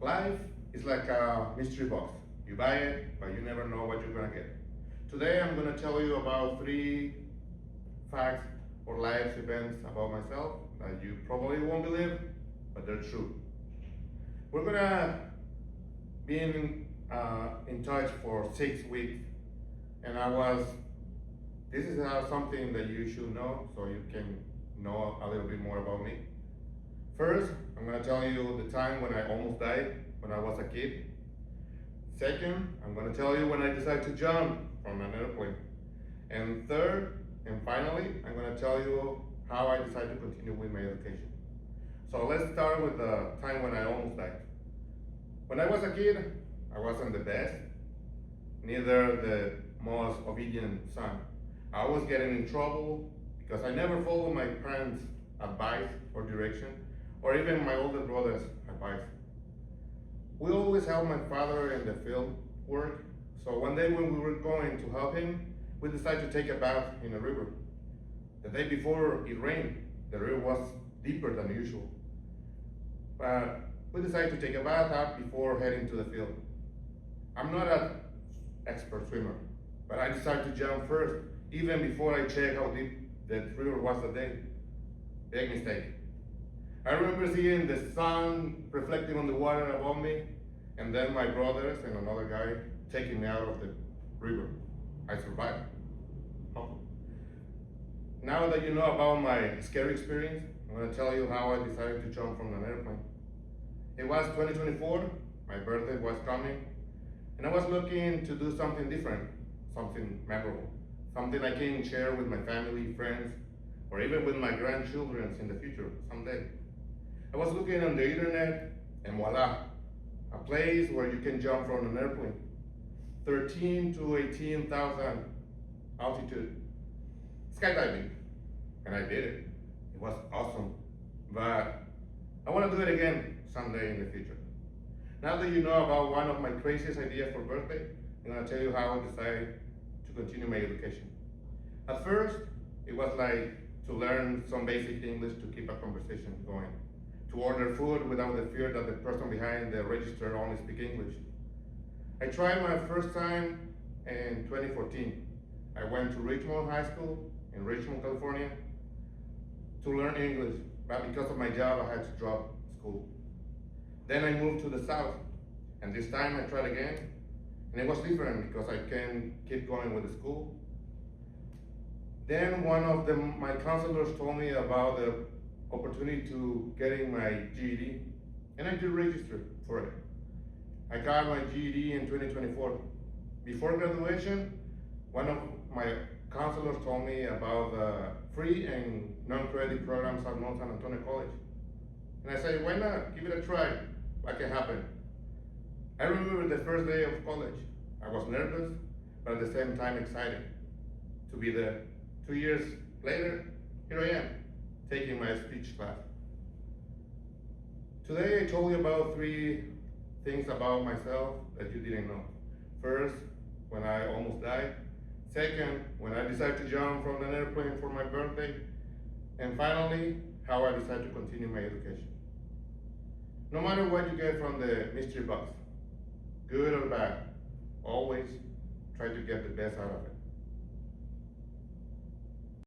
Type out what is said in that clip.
Life is like a mystery box. You buy it, but you never know what you're gonna get. Today I'm gonna tell you about 3 facts or life events about myself that you probably won't believe, but they're true. We're gonna be in touch for 6 weeks, and this is something that you should know so you can know a little bit more about me. First, I'm gonna tell you the time when I almost died when I was a kid. Second, I'm gonna tell you when I decided to jump from an airplane. And third, and finally, I'm gonna tell you how I decided to continue with my education. So let's start with the time when I almost died. When I was a kid, I wasn't the best, neither the most obedient son. I was getting in trouble because I never followed my parents' advice or direction, or even my older brother's advice. We always helped my father in the field work, so one day when we were going to help him, we decided to take a bath in a river. The day before it rained, the river was deeper than usual. But we decided to take a bath out before heading to the field. I'm not an expert swimmer, but I decided to jump first, even before I checked how deep the river was that day. Big mistake. I remember seeing the sun reflecting on the water above me, and then my brothers and another guy taking me out of the river. I survived. Oh. Now that you know about my scary experience, I'm going to tell you how I decided to jump from an airplane. It was 2024, my birthday was coming, and I was looking to do something different, something memorable, something I can share with my family, friends, or even with my grandchildren in the future, someday. I was looking on the internet, and voila, a place where you can jump from an airplane, 13 to 18,000 altitude, skydiving, and I did it. It was awesome, but I want to do it again someday in the future. Now that you know about one of my craziest ideas for birthday, I'm going to tell you how I decided to continue my education. At first, it was like to learn some basic English to keep a conversation going, to order food without the fear that the person behind the register only speaks English. I tried my first time in 2014. I went to Richmond High School in Richmond, California to learn English, but because of my job, I had to drop school. Then I moved to the South, and this time I tried again, and it was different because I can keep going with the school. Then one of my counselors told me about the opportunity to getting my GED, and I did register for it. I got my GED in 2024. Before graduation, one of my counselors told me about the free and non-credit programs at Mount San Antonio College. And I said, why not? Give it a try. What can happen? I remember the first day of college. I was nervous, but at the same time excited to be there. 2 years later, here I am, taking my speech class. Today I told you about 3 things about myself that you didn't know. First, when I almost died. Second, when I decided to jump from an airplane for my birthday. And finally, how I decided to continue my education. No matter what you get from the mystery box, good or bad, always try to get the best out of it.